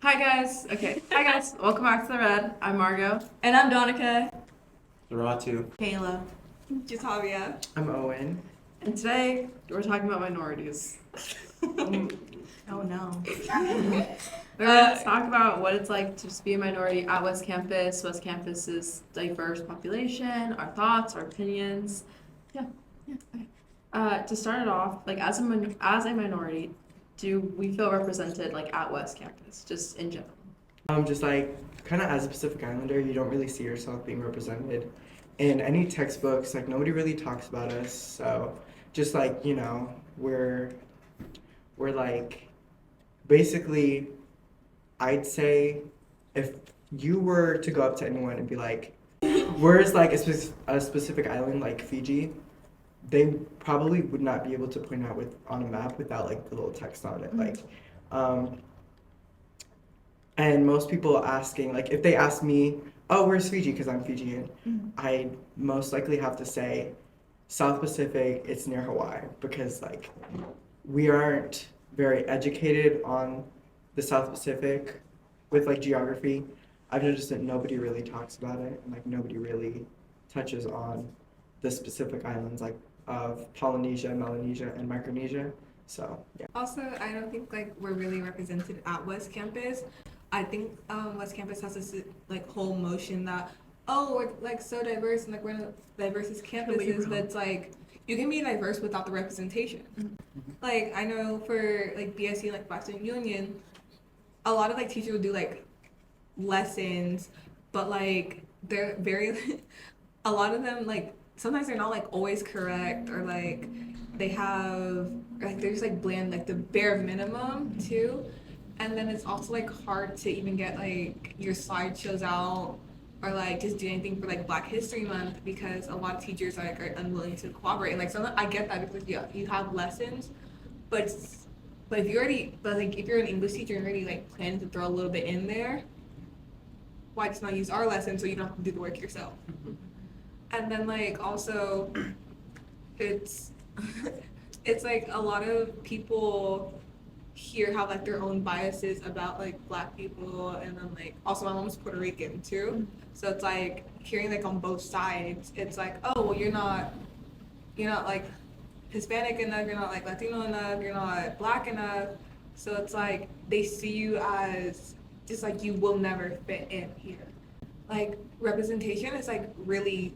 Hi guys. Okay. Hi guys. Welcome back to the Red. I'm Margo. And I'm Danica. Ratu. Kayla. Javia. I'm Owen. And today we're talking about minorities. Oh no. We're going to talk about what it's like to just be a minority at West Campus, West Campus's diverse population, our thoughts, our opinions. Yeah. Okay. To start it off, like as a minority, do we feel represented like at West Campus, just in general? Just like kind of as a Pacific Islander, you don't really see yourself being represented in any textbooks. Like nobody really talks about us. So just like we're like basically, I'd say if you were to go up to anyone and be like, where's like a specific island like Fiji, they probably would not be able to point out with on a map without like the little text on it. Like, and most people asking like if they ask me, oh, where's Fiji? Because I'm Fijian, I most likely have to say South Pacific. It's near Hawaii because like we aren't very educated on the South Pacific with like geography. I've noticed that nobody really talks about it, and like nobody really touches on the specific islands like of Polynesia, Melanesia, and Micronesia. So yeah. Also, I don't think like we're really represented at West Campus. I think West Campus has this like whole motion that we're like so diverse and like we're the diversest campuses, but it's like you can be diverse without the representation. Like I know for like BSU like Black Student Union, a lot of like teachers will do like lessons, but like they're very a lot of them like sometimes they're not like always correct or like they have like they're just like bland like the bare minimum too, and then it's also like hard to even get like your slideshows out or like just do anything for like Black History Month because a lot of teachers like are unwilling to cooperate, and like some I get that because you have lessons, but but if you already but like if you're an English teacher and already like planning to throw a little bit in there, why just not use our lesson so you don't have to do the work yourself? And then like also it's it's like a lot of people here have like their own biases about like Black people, and then like also my mom's Puerto Rican too, so it's like hearing like on both sides it's like, oh well, you're not like Hispanic enough, you're not like Latino enough, you're not Black enough, so it's like they see you as just like you will never fit in here. Like representation is like really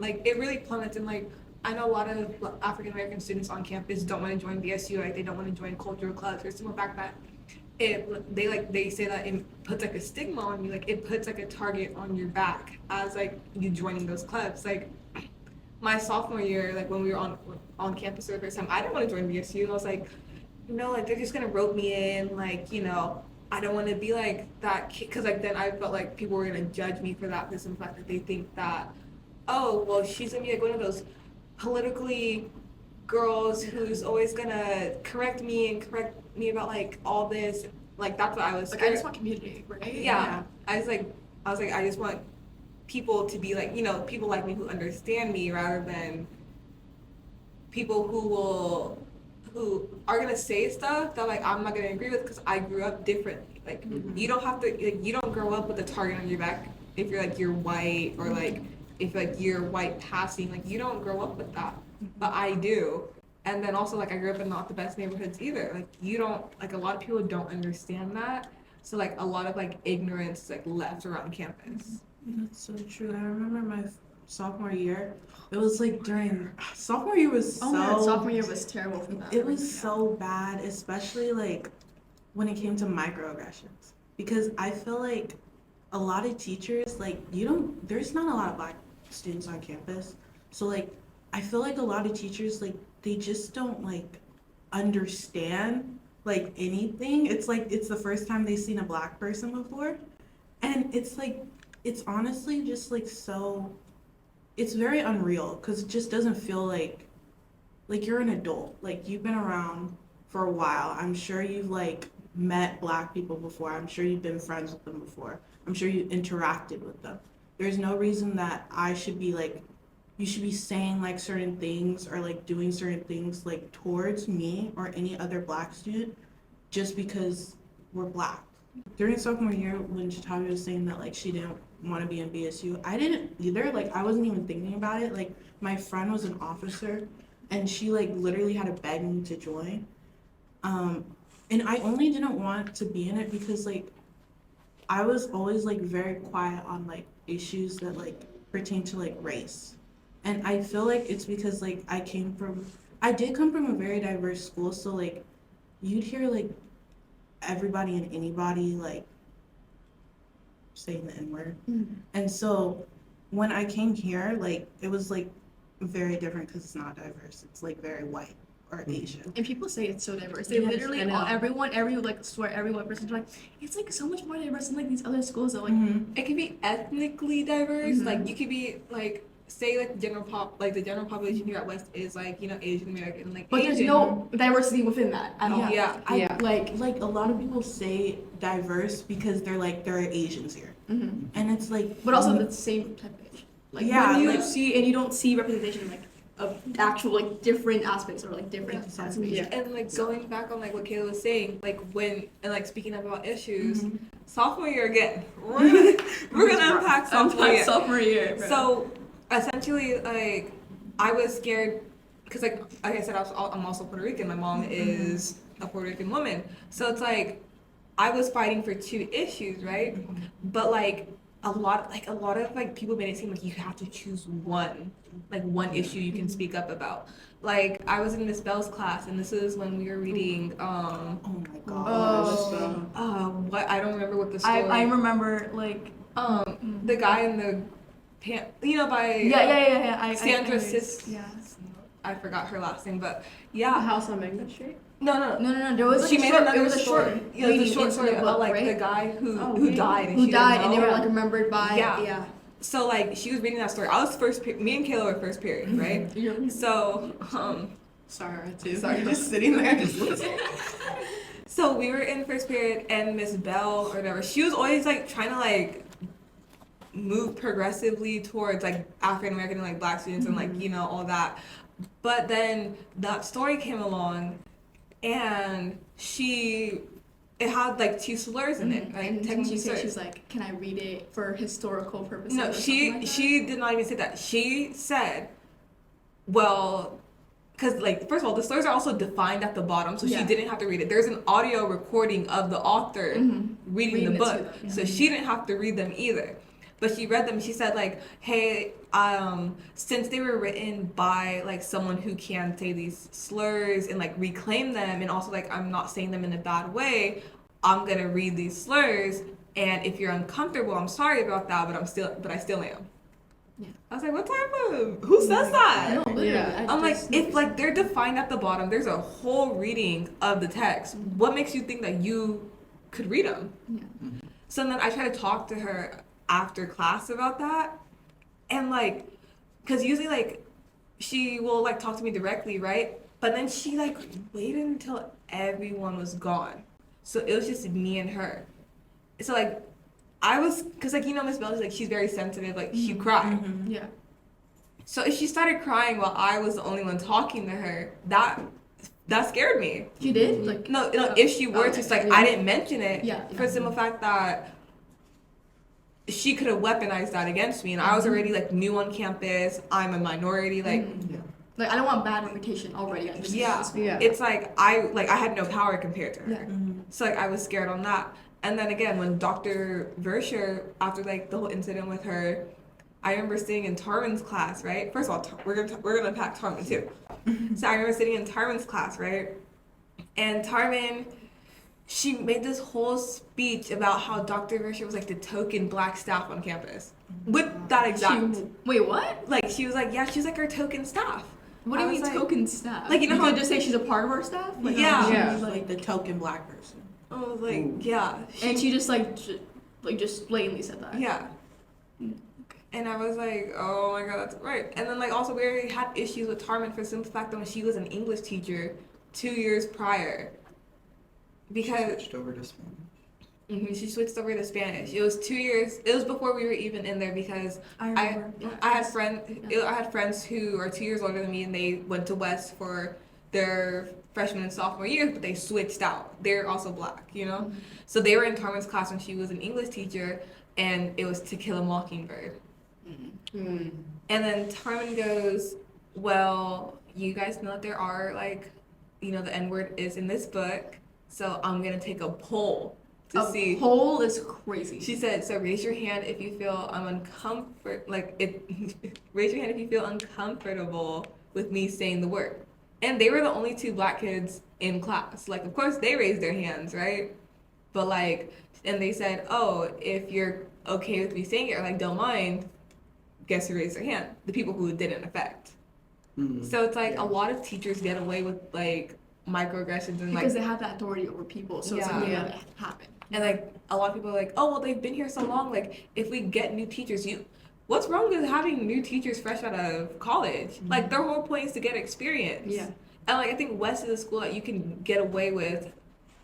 like it really plummets, and like I know a lot of African American students on campus don't want to join BSU, like they don't want to join cultural clubs for the simple fact that they say that it puts like a stigma on you, like it puts like a target on your back as like you joining those clubs. Like my sophomore year, like when we were on campus for the first time, I didn't want to join BSU, and I was like, like they're just gonna rope me in, like I don't want to be like that kid, because like then I felt like people were gonna judge me for that, for some fact that they think that, oh well, she's gonna be like one of those politically girls who's always gonna correct me and correct me about like all this. Like that's what I was Like scared. I just want community, right? Yeah. I was like I just want people to be like people like me who understand me rather than people who are gonna say stuff that like I'm not gonna agree with because I grew up differently. Like you don't have to like you don't grow up with a target on your back if you're white, or like if like you're white passing, like you don't grow up with that. But I do. And then also like I grew up in not the best neighborhoods either. Like you don't like a lot of people don't understand that. So like a lot of like ignorance is like left around campus. That's so true. I remember my sophomore year. It was like during sophomore year was Oh my God, sophomore year was terrible for that. it was so bad, especially like when it came to microaggressions. Because I feel like a lot of teachers, like there's not a lot of Black students on campus. So like I feel like a lot of teachers like they just don't like understand like anything. It's like it's the first time they've seen a Black person before. And it's like it's honestly just like so it's very unreal because it just doesn't feel like you're an adult. Like you've been around for a while. I'm sure you've like met Black people before. I'm sure you've been friends with them before. I'm sure you interacted with them. There's no reason that I should be like you should be saying like certain things or like doing certain things like towards me or any other Black student just because were black. During sophomore year, when Chitabi was saying that like she didn't want to be in BSU, I didn't either. Like I wasn't even thinking about it. Like my friend was an officer, and she like literally had to beg me to join. And I only didn't want to be in it because like I was always like very quiet on like issues that like pertain to like race. And I feel like it's because like I did come from a very diverse school, so like you'd hear like everybody and anybody like saying the N-word. And so when I came here, like it was like very different because it's not diverse. It's like very white or Asian. And people say it's so diverse. They Yes, literally, I know. every one person like, it's like so much more diverse than like these other schools that like. It can be ethnically diverse. Like you could be like, say like the general population here at West is like, you know, Asian American, like But Asian. there's no diversity within that at all. Yeah. I like a lot of people say diverse because they're like there are Asians here, and it's like But also the same type of Asian. Like Yeah, when you like- see and you don't see representation like of actual like different aspects or like different sides of Asian. And like going back on like what Kayla was saying, like when and like speaking about issues, sophomore year again, we're gonna unpack sophomore year. bro. So essentially, like I was scared because like I said, I'm also Puerto Rican. My mom is a Puerto Rican woman, so it's like I was fighting for two issues, right? But like a lot of like people made it seem like you have to choose one issue you can speak up about. Like I was in Miss Bell's class, and this is when we were reading oh my god. what I don't remember what the story. I remember like the guy in the you know, by yeah. Sandra I Sis. Yeah. I forgot her last name, but The yeah. house on Magnet Street. No. No. There was like She a made short, another it was a story. short. Yeah, it was a short leading story into the about book, like right? the guy who really? died and Who she died didn't and they know. were like remembered by Yeah. So like she was reading that story. I was me and Kayla were first period, right? So Sorry, I too. Sorry, just sitting there, just listening. So we were in first period, and Miss Bell or whatever, she was always like trying to like move progressively towards like African American and like black students and like, you know, all that. But then that story came along, and it had like two slurs in it, right? And didn't Technically she say slurs. she's like, can I read it for historical purposes? No, or something like that? she did not even say that. She said, well, because like first of all, the slurs are also defined at the bottom, so she didn't have to read it. There's an audio recording of the author reading the it book, to them, so she didn't have to read them either. But she read them. She said like, hey, since they were written by like someone who can say these slurs and like reclaim them, and also like I'm not saying them in a bad way, I'm gonna read these slurs. And if you're uncomfortable, I'm sorry about that, but I still am. Yeah. I was like, what type of who says that? No, literally. Yeah. I'm like, if like they're defined at the bottom, there's a whole reading of the text. What makes you think that you could read them? Yeah. So then I try to talk to her after class about that, and like, cause usually like she will like talk to me directly, right? But then she like waited until everyone was gone, so it was just me and her. So like, I was, cause like you know Miss Bell is like she's very sensitive, like she cried. Yeah. So if she started crying while I was the only one talking to her, that scared me. She did? Like No, if she were to, like, I didn't mention it Yeah. for the simple fact that she could have weaponized that against me, and I was already like new on campus. I'm a minority, like like I don't want bad reputation already. I just yeah. Yeah. It's like I had no power compared to her, Yeah. so like I was scared on that. And then again, when Dr. Verscher, after like the whole incident with her, I remember sitting in Tarvin's class, right? First of all, we're gonna unpack Tarvin too. So I remember sitting in Tarvin's class, right? And Tarvin, she made this whole speech about how Dr. Verscher was like the token black staff on campus. With that exact, Wait, what? like she was like, yeah, she's like our token staff. What do I you mean was like- token staff? Like, you know how- could just say she's a part of our staff? Like, Yeah. Yeah. She's like the token black person. I was like, yeah. And she just like just blatantly said that. Yeah. And I was like, oh my god, that's right. And then like also we already had issues with Tarman for the simple fact that when she was an English teacher 2 years prior, because Switched over to Spanish. she switched over to Spanish. It was 2 years. It was before we were even in there because I I remember. had friends who are 2 years older than me, and they went to West for their freshman and sophomore years, but they switched out. They're also black, you know? So they were in Carmen's class when she was an English teacher, and it was To Kill a Mockingbird. Mm. And then Carmen goes, well, you guys know that there are, like, you know, the N-word is in this book, so I'm going to take a poll to see. A poll is crazy. She said, so raise your hand if you feel raise your hand if you feel uncomfortable with me saying the word. And they were the only two black kids in class. Like, of course, they raised their hands, right? But, like, and they said, oh, if you're okay with me saying it or, like, don't mind, guess who raised their hand? The people who it didn't affect. So it's, like, a lot of teachers get away with, like, microaggressions and, because like... they have that authority over people, so it's Yeah. like, yeah, that happen. And, like, a lot of people are like, oh, well, they've been here so long. Like, if we get new teachers, what's wrong with having new teachers fresh out of college? Like, their whole point is to get experience. Yeah. And, like, I think West is a school that you can get away with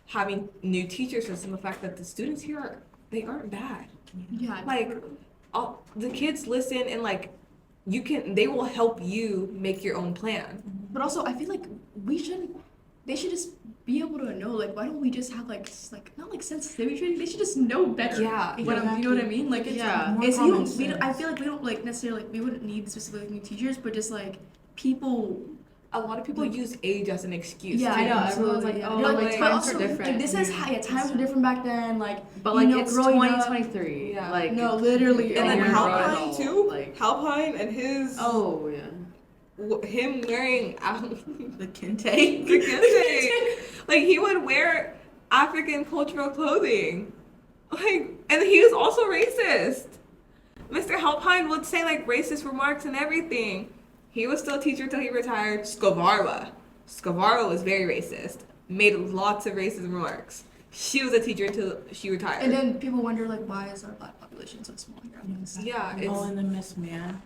having new teachers just in the fact that the students here, they aren't bad. Yeah. Like, the kids listen and, like, they will help you make your own plan. But also, I feel like they should just be able to know, like, why don't we just have, like not like sensitivity training, they should just know better. Yeah. You know what I mean? Like, it's, Yeah. More it's common I sense. feel like we don't, like, necessarily, like, we wouldn't need specifically new teachers, but just, like, people. A lot of people use age as an excuse. Yeah, too. I know. Everyone's like, absolutely, oh, yeah. like, but times also, are different. This is times were different back then, like, But you like know, it's growing up- 2023. Yeah. Like No, literally. And Oh then my God. Halpine, too. Like- Halpine and his... oh yeah. Him wearing The kente. the kente. Like, he would wear African cultural clothing. Like, and he was also racist. Mr. Halpine would say, like, racist remarks and everything. He was still a teacher until he retired. Scavarla was very racist. Made lots of racist remarks. She was a teacher until she retired. And then people wonder, like, why is our black population so small here? Yeah, it's... Oh, and the Miss Man.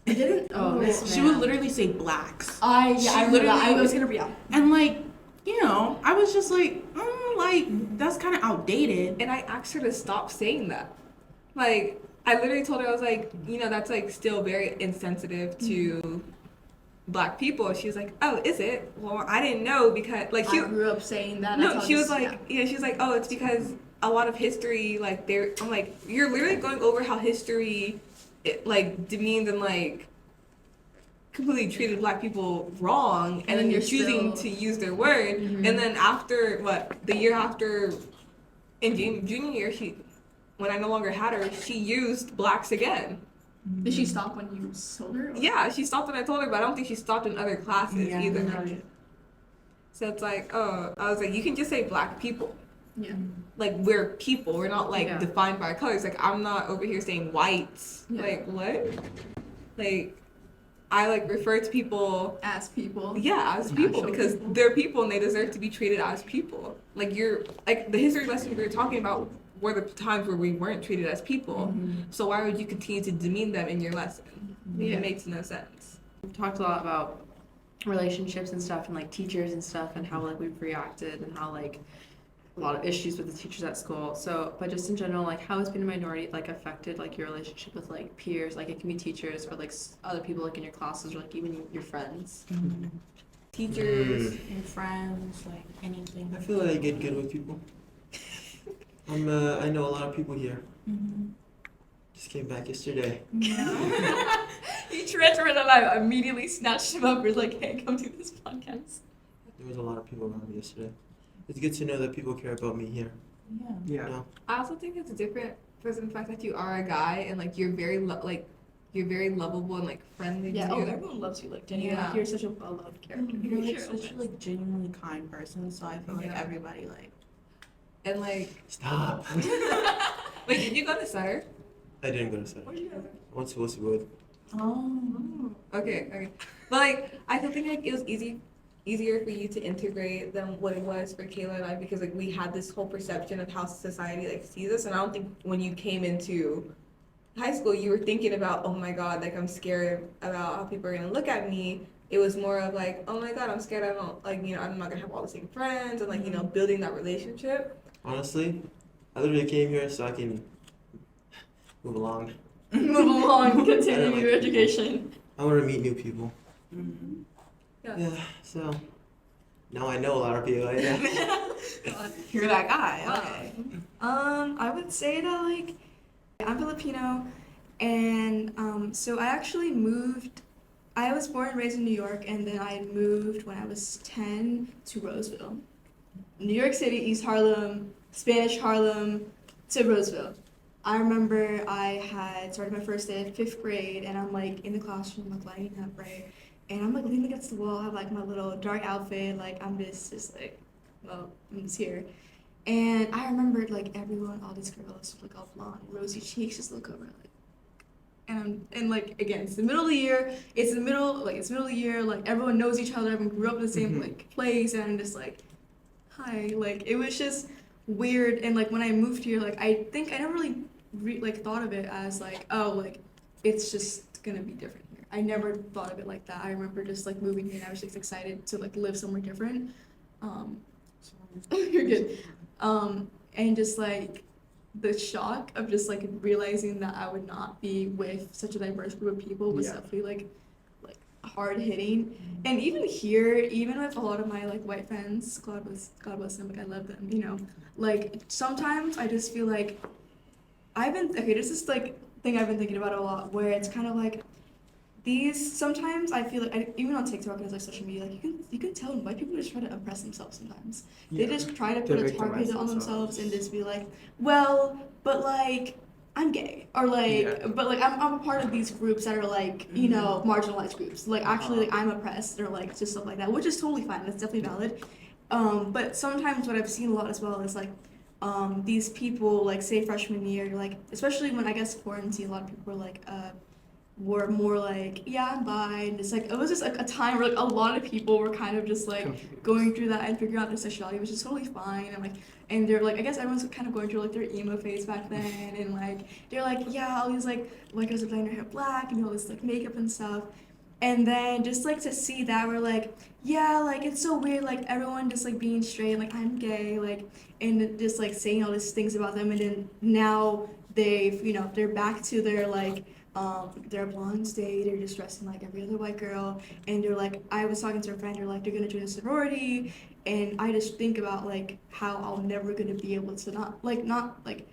It didn't. Oh, Miss She would literally say blacks. I She remember that. I literally- was gonna be out. And like, you know, I was just like, that's kind of outdated. And I asked her to stop saying that. Like, I literally told her, I was like, you know, that's, like, still very insensitive to black people. She was like, oh, is it? Well, I didn't know because, like, I grew up saying that. no, that's how she was this- like, yeah, she was like, oh, it's because a lot of history, like, I'm like, you're literally going over how history, like, demeaned and, like, completely treated black people wrong, and then you're choosing to use their word, and then after, the year after, in junior year, when I no longer had her, she used blacks again. Did she stop when you told her? Or? Yeah, she stopped when I told her, but I don't think she stopped in other classes Yeah, either. no. So it's like, oh, I was like, you can just say black people. Yeah. Like, we're people. We're not, like, Yeah. defined by our colors. Like, I'm not over here saying whites. Yeah. Like, what? Like, I, like, refer to people, As people. yeah, as people Actual because people. they're people and they deserve to be treated as people. Like, the history lessons we were talking about were the times where we weren't treated as people. So why would you continue to demean them in your lesson? Yeah. It makes no sense. We've talked a lot about relationships and stuff and like teachers and stuff and how like we've reacted and how like a lot of issues with the teachers at school. So, but just in general, like how has being a minority like affected like your relationship with like peers? Like it can be teachers or like other people like in your classes or like even your friends. Teachers. And friends, like anything. I feel like I get good with people. I know a lot of people here. Just came back yesterday. He transferred and I immediately snatched him up and was like, hey, come do this podcast. There was a lot of people around me yesterday. It's good to know that people care about me here. Yeah. You Yeah. know? I also think it's different for the fact that you are a guy and like you're very you're very lovable and like friendly. Yeah, too. oh, everyone loves you, like Jenny. Yeah. Like, you're such a well-loved character. You're like Sure, such a okay. like genuinely kind person, so I feel like Yeah. everybody like. And like, Stop. wait, did you go to Sutter? I didn't go to Sutter. Where do you go? I went to Westwood. Oh. Okay. But like, I still think like it was easier for you to integrate than what it was for Kayla and I because like we had this whole perception of how society like sees us, and I don't think when you came into high school you were thinking about, oh my god, like I'm scared about how people are gonna look at me. It was more of like, oh my god, I'm scared I don't like, you know, I'm not gonna have all the same friends and like, you know, building that relationship. Honestly, I literally came here so I can move along. Move along, I continue don't like your people. education. I want to meet new people. Mhm. Yeah, so Now I know a lot of people like that. You're that guy. Wow. Okay. I would say that like I'm Filipino, and so I actually moved. I was born and raised in New York, and then I moved when I was 10 to Roseville, New York City, East Harlem, Spanish Harlem, to Roseville. I remember I had started my first day of 5th grade, and I'm like in the classroom, like lighting up, right? And I'm like leaning against the wall, I have like my little dark outfit, like I'm just like, well, I'm just here. And I remembered like everyone, all these girls, like all blonde, rosy cheeks, just look over like, and like again, it's the middle of the year. It's the middle, like it's middle of the year. Like everyone knows each other. Everyone grew up in the same like place, and I'm just like, hi. Like it was just weird. And like when I moved here, like I think I never really like thought of it as like, oh, like it's just gonna be different here. I never thought of it like that. I remember just like moving here, and I was just excited to like live somewhere different. You're good. And just like the shock of just like realizing that I would not be with such a diverse group of people was Yeah. definitely like hard hitting. And even here, even with a lot of my like white friends, God bless them, like I love them, you know. Like sometimes I just feel like there's this like thing I've been thinking about a lot where it's kind of like sometimes I feel like even on TikTok and like social media, like you can tell white people just try to oppress themselves sometimes. They Yeah. just try to They put a victimize target on themselves. themselves and just be like, well, but like I'm gay, or like, Yeah. but like I'm a part of these groups that are like, you know, marginalized groups. Like actually, like I'm oppressed, or like just stuff like that, which is totally fine. That's definitely valid. But sometimes what I've seen a lot as well is like, these people like say freshman year, like especially when I guess quarantine, a lot of people were more like, yeah, I'm bi. And it's like, it was just like a time where like a lot of people were kind of just like Confused. going through that and figuring out their sexuality, which is totally fine. And they're like, I guess everyone's kind of going through like their emo phase back then. And like, they're like, yeah, all these like white girls are dyeing their hair black and all this like makeup and stuff. And then just like to see that, we're like, yeah, like it's so weird, like everyone just like being straight, like I'm gay, like, and just like saying all these things about them. And then now they're back to their blonde state, they're just dressing like every other white girl, and they're like, I was talking to a friend, they're like, they're gonna join a sorority, and I just think about like how I'm never gonna be able to not like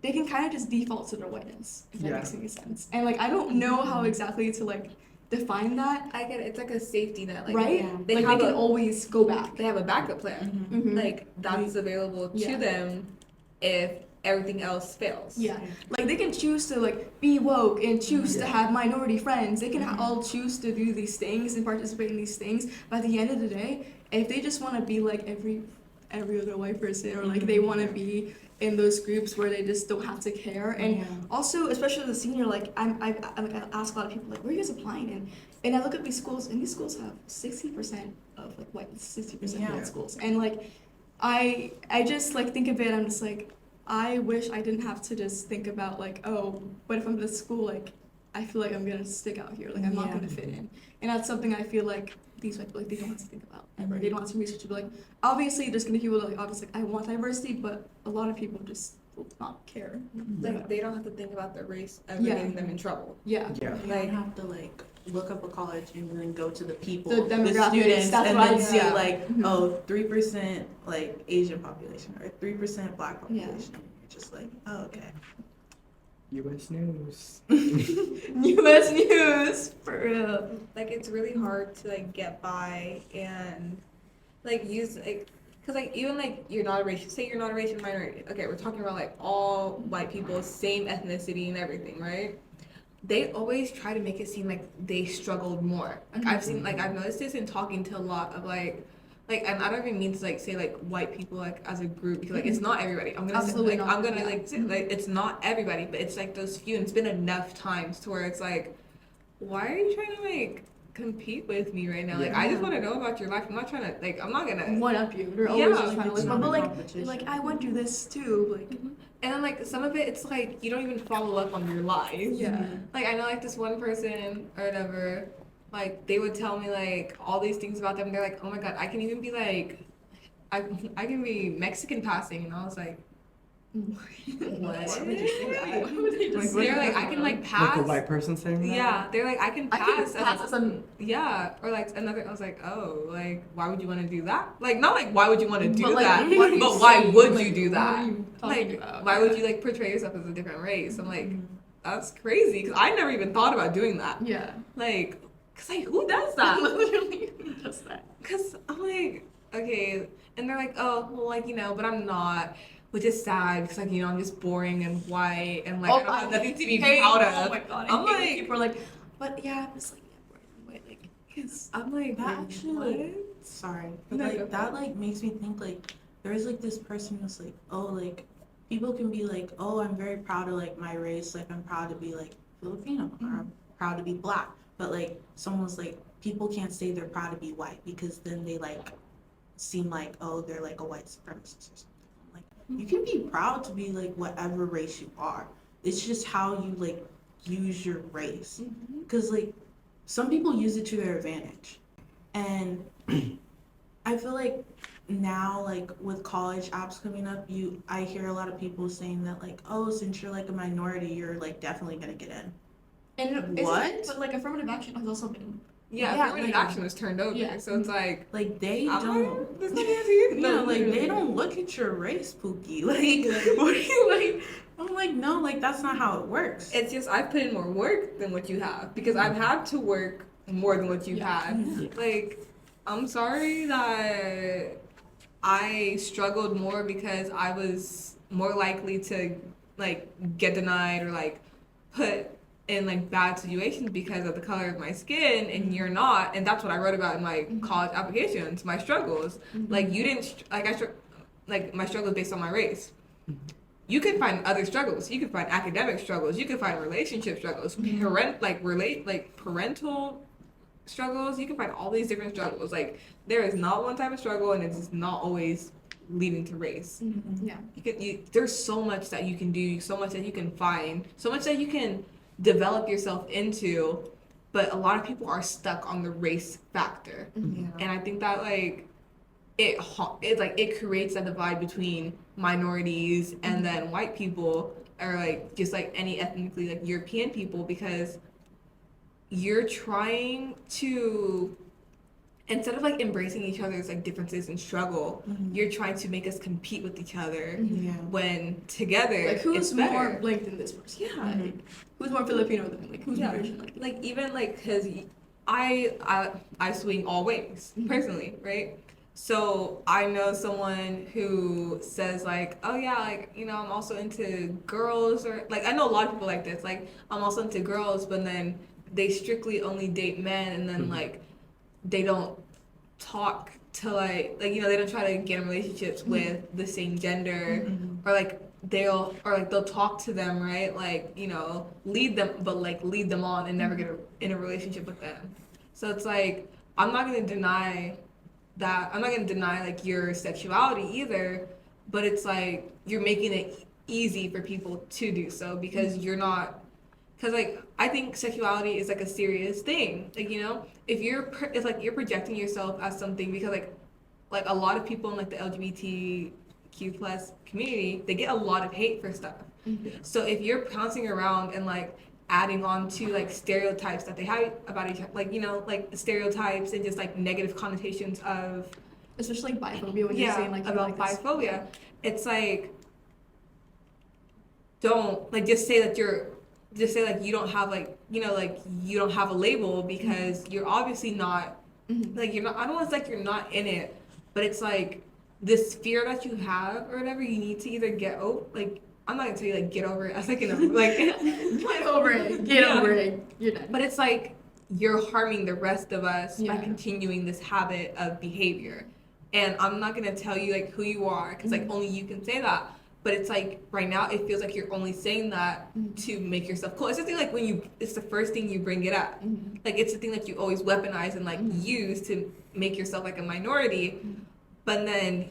they can kind of just default to their whiteness, if that Yeah. makes any sense. And like I don't know how exactly to like define that, I get it. It's like a safety net, like right? yeah. they Like have they can a always go back. they have a backup plan. Mhm. Like that's available Yeah. to them if everything else fails. Yeah, like they can choose to like be woke and choose to Yeah. have minority friends. They can all choose to do these things and participate in these things. But at the end of the day, if they just want to be like every other white person, or like they want to be in those groups where they just don't have to care. And also, especially as a senior, like I ask a lot of people like, where are you guys applying? And I look at these schools, and these schools have 60% of like white, 60% Yeah. white schools, and like I just like think of it. I'm just like, I wish I didn't have to just think about like, oh, but if I'm at this school, like, I feel like I'm gonna stick out here, like I'm not Yeah. gonna fit in, and that's something I feel like these people like they don't have to think about ever. They don't have to research to be like, obviously there's gonna be people that like obviously like, I want diversity, but a lot of people just will not care. Like they don't have to think about their race ever Yeah. getting them in trouble. Yeah. Yeah. You don't have to like look up a college and then go to the people, The the demographics, students, that's and what then I- see yeah. like, Mhm. oh, 3% like Asian population or 3% Black population. You're just like, oh, okay. U.S. News. U.S. News for real. Like it's really hard to like get by and like use like because like even like you're not a racial, say you're not a racial minority. Okay, we're talking about like all white people, same ethnicity and everything, right? They always try to make it seem like they struggled more. Like I've noticed this in talking to a lot of and I don't even mean to like say like white people like as a group, because like it's not everybody. I'm gonna Absolutely say, like not, I'm gonna yeah. like say, like it's not everybody, but it's like those few, and it's been enough times to where it's like, why are you trying to like compete with me right now? Like I just want to know about your life. I'm not trying to like I'm not gonna One up you. They're always Yeah. just trying to It's live not up. But a like, competition. like I went through this too. Like, And then like some of it, it's like you don't even follow up on your lies. yeah. Like I know like this one person or whatever, like they would tell me like all these things about them. They're like, oh my god, I can even be like, I can be Mexican passing, and I was like, What? Why would you say that? Why would they just They're say like, that? I can like Like pass. a white person saying that? Yeah, they're like, I can I pass. can pass as a Yeah, or like another. I was like, oh, like why would you want to do that? Like not like why would you want to do But, like, that, what are you but why saying? would Like, you do what that? are you talking Like about? why would Yeah. you like portray yourself as a different race? I'm like, that's crazy because I never even thought about doing that. Yeah. Like, cause like who does that? Literally, who does that? Cause I'm like, okay, and they're like, oh, well, like but I'm not, which is sad because like I'm just boring and white and like I don't have nothing to be proud of. Oh my god! I'm I hate when like- people are like, but yeah, I'm just like, yeah, wait, like, cause I'm like, That actually, like, what? sorry, but No, go like for that it. like makes me think like there's like this person who's like, oh, like people can be like, oh, I'm very proud of like my race, like I'm proud to be like Filipino or I'm proud to be black, but like someone's like people can't say they're proud to be white because then they like seem like, oh, they're like a white supremacist or something. Like you can be proud to be like whatever race you are. It's just how you like use your race, because like some people use it to their advantage. And I feel like now, like with college apps coming up, I hear a lot of people saying that like, oh, since you're like a minority, you're like definitely gonna get in. and What? But like affirmative action has also been. Yeah, Yeah, affirmative like- action was turned over, Yeah. so it's like Like they I'm don't. like, there's no guarantee. No, like literally. they don't look at your race, Pookie. Like, what are you like? I'm like, no, like that's not how it works. It's just I've put in more work than what you have because I've had to work more than what you've Yeah. had. Like, I'm sorry that I struggled more because I was more likely to like get denied or like put in like bad situations because of the color of my skin and you're not, and that's what I wrote about in my college applications, my struggles. Like you didn't like like my struggles based on my race. You can find other struggles. You can find academic struggles. You can find relationship struggles, parental struggles. You can find all these different struggles. Like there is not one type of struggle, and it's not always leading to race. Yeah. There's so much that you can do, so much that you can find, so much that you can develop yourself into. But a lot of people are stuck on the race factor, and I think that like it creates that divide between minorities and then white people, or like just like any ethnically like European people, because you're trying to, instead of like embracing each other's like differences and struggle, you're trying to make us compete with each other Yeah. when together Like it's who's better. more black than this person? Yeah. Like, who's more Filipino than like who's Yeah. more Asian? Like even like because I swing all ways personally, right? So I know someone who says like, oh yeah, like I'm also into girls, or like I know a lot of people like this, like I'm also into girls, but then they strictly only date men, and then like they don't talk to like they don't try to get in relationships with the same gender, or like they'll talk to them, right, like lead them on and never get in a relationship with them. So it's like I'm not gonna deny like your sexuality either, but it's like you're making it easy for people to do so because because like I think sexuality is like a serious thing, like if it's like you're projecting yourself as something, because like a lot of people in like the LGBTQ plus community, they get a lot of hate for stuff. So if you're pouncing around and like adding on to like stereotypes that they have about each other, like like stereotypes and just like negative connotations of, especially like biphobia when you're saying like about like this- biphobia, it's like don't like just say like you don't have like like you don't have a label, because you're obviously not like you're not, I don't want to say like you're not in it, but it's like this fear that you have or whatever, you need to either get over, like I'm not gonna tell you like get over it as like like get over it, get over it, you're done. but it's like you're harming the rest of us by Yeah. continuing this habit of behavior. And I'm not gonna tell you like who you are, because like only you can say that. But it's like right now it feels like you're only saying that to make yourself cool. It's just like it's the first thing you bring it up. Like it's the thing that you always weaponize and like use to make yourself like a minority. But then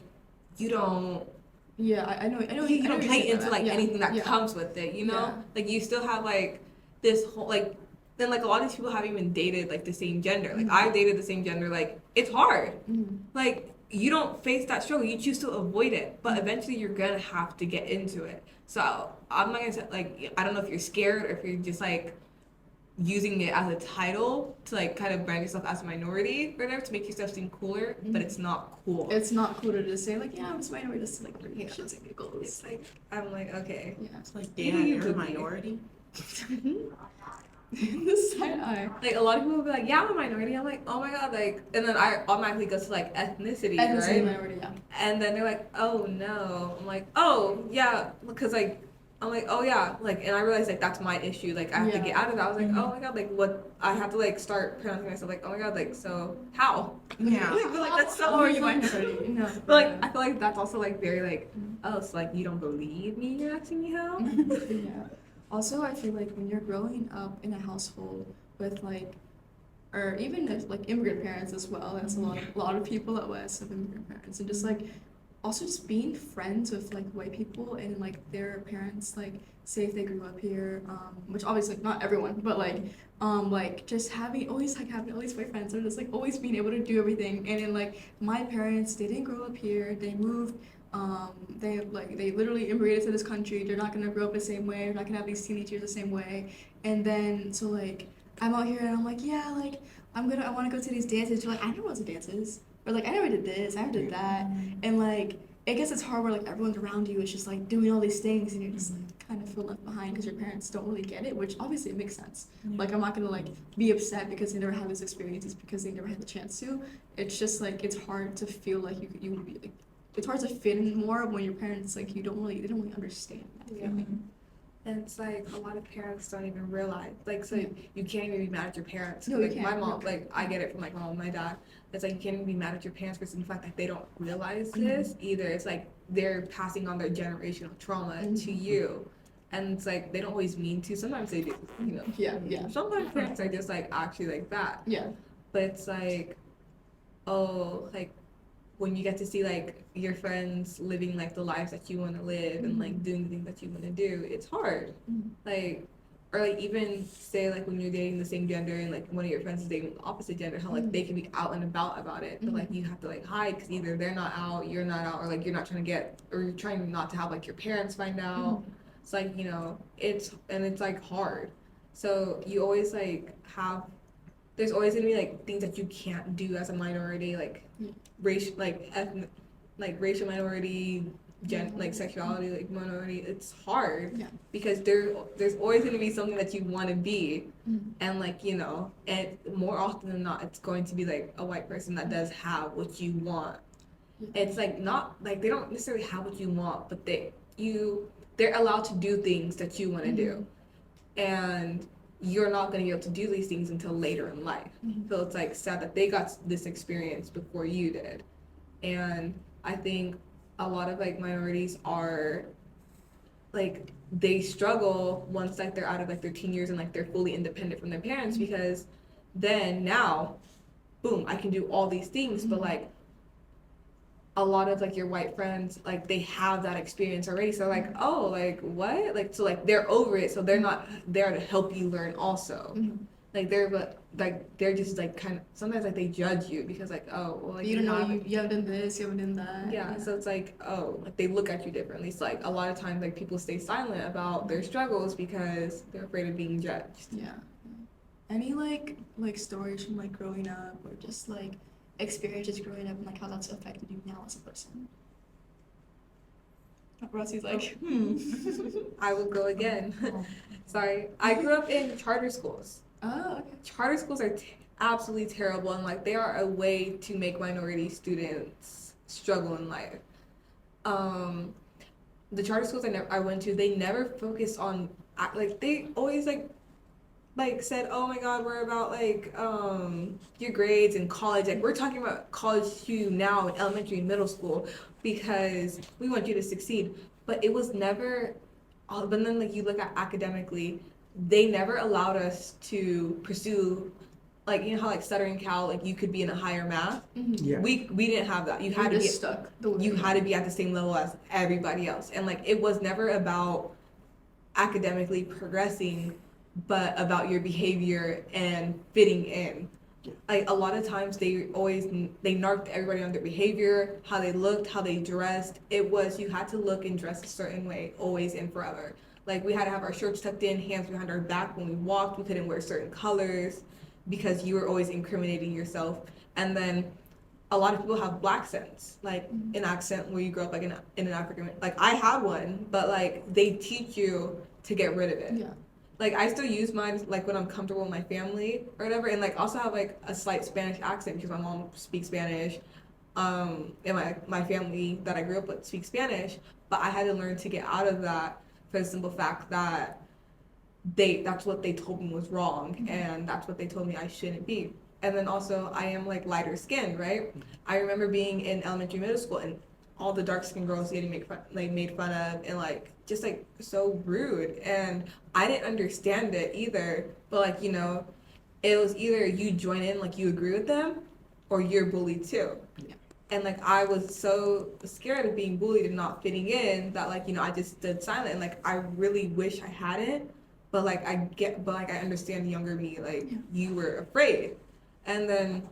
you don't Yeah, I know. I know. you I know don't what you're play saying into about like that. anything that Yeah. comes with it, Yeah. like you still have like this whole like, then like a lot of these people haven't even dated like the same gender. Like I've dated the same gender, like it's hard. Like you don't face that struggle. You choose to avoid it, but eventually you're gonna have to get into it. So I'm not gonna say, like, I don't know if you're scared or if you're just like using it as a title to like kind of brand yourself as a minority or whatever to make yourself seem cooler, but it's not cool. It's not cool to just say like, yeah, I'm just minority, just like bring Yeah. shits and giggles. It's like I'm like, okay. Yeah. It's like, You damn, you're a could be. minority. The side eye. Like a lot of people will be like, yeah, I'm a minority. I'm like, oh my god, like, and then I automatically go to like ethnicity, Ethnicity right? minority, yeah. And then they're like, oh no. I'm like, oh yeah, because like, I'm like, oh yeah, like, and I realized like that's my issue. Like I have to Yeah. get out of that. I was like, oh my god, like what? I have to like start pronouncing myself like, oh my god, like so how? Yeah. But, like that's so How are you like, minority? No. but like I feel like that's also like very like, oh, so like you don't believe me? You're asking me how? Yeah. Also, I feel like when you're growing up in a household with like, or even if like immigrant parents as well, that's a lot of people at West have immigrant parents, and just like, also just being friends with like white people and like their parents, like say if they grew up here, which obviously not everyone, but like just having all these white friends, or just like always being able to do everything, and then like my parents, they didn't grow up here, they moved. They literally immigrated to this country. They're not gonna grow up the same way. They're not gonna have these teenage years the same way. And then so like I'm out here and I'm like, yeah, like I want to go to these dances. You're like, I never went to dances, or like I never did this, I never did that, and like I guess it's hard where like everyone's around you is just like doing all these things, and you're just like kind of feel left behind because your parents don't really get it, which obviously it makes sense. Like I'm not gonna like be upset because they never had this experience, it's because they never had the chance to. It's just like it's hard to feel like you would be like. It's hard to fit in more when your parents like they don't really understand that feeling. And it's like a lot of parents don't even realize, like, so you can't even be mad at your parents. No, you like can't. my mom, like I get it from like my mom and my dad. It's like you can't even be mad at your parents for the fact that they don't realize this either. It's like they're passing on their generational trauma to you, and it's like they don't always mean to. Sometimes they do, you know. Yeah. Sometimes parents are just like actually like that. Yeah. But it's like, oh, like when you get to see like your friends living like the lives that you want to live and like doing the things that you want to do, it's hard. Like, or like even say like when you're dating the same gender and like one of your friends is dating the opposite gender, how like they can be out and about it, but like you have to like hide because either they're not out, you're not out, or like you're not trying to get, or you're trying not to have like your parents find out. It's like, you know, it's like hard. So you always like have, there's always gonna be like things that you can't do as a minority, like racial, like ethnic, like racial minority, like sexuality, like minority. It's hard because there's always gonna be something that you want to be, and like, you know, and more often than not, it's going to be like a white person that does have what you want. It's like not like they don't necessarily have what you want, but they're allowed to do things that you want to do, and you're not going to be able to do these things until later in life. So it's like sad that they got this experience before you did. And I think a lot of like minorities are like, they struggle once like they're out of like their teen years and like they're fully independent from their parents, because then now, boom, I can do all these things, but like a lot of like your white friends, like they have that experience already, so like, oh, like what, like, so like they're over it, so they're not there to help you learn also. Like they're just like kind of sometimes like they judge you because like, oh well, like You don't know, you haven't done this, you haven't done that. yeah, so it's like, oh, like they look at you differently. So like a lot of times like people stay silent about their struggles because they're afraid of being judged. Yeah. Any like stories from like growing up, or just like experiences growing up and like how that's affected you now as a person? Rossi's like, I will go again. Sorry, I grew up in charter schools. Oh, okay. Charter schools are absolutely terrible, and like they are a way to make minority students struggle in life. The charter schools I went to, they never focused on like, they always like said, oh my god, we're about like your grades in college. Like we're talking about college to you now in elementary and middle school because we want you to succeed. But it was never, but then like you look at academically, they never allowed us to pursue, like, you know how like Stuttering Cal, like you could be in a higher math. Yeah. We didn't have that. You had to be stuck. You had to be at the same level as everybody else, and like it was never about academically progressing, but about your behavior and fitting in. like a lot of times they narked everybody on their behavior, how they looked, how they dressed. It was you had to look and dress a certain way always and forever. Like we had to have our shirts tucked in, hands behind our back when we walked. We couldn't wear certain colors because you were always incriminating yourself. And then a lot of people have black sense, like an accent where you grow up like in an African, like I had one, but like they teach you to get rid of it. Yeah. Like I still use mine like when I'm comfortable with my family or whatever, and like also have like a slight Spanish accent because my mom speaks Spanish, and my family that I grew up with speaks Spanish, but I had to learn to get out of that for the simple fact that that's what they told me was wrong, and that's what they told me I shouldn't be. And then also I am like lighter skinned, right? I remember being in elementary, middle school, and all the dark skinned girls getting made fun of and like just like so rude, and I didn't understand it either. But like it was either you join in, like you agree with them, or you're bullied too. Yeah. And like I was so scared of being bullied and not fitting in that like I just stood silent, and like I really wish I hadn't. But like I understand younger me, like you were afraid. And then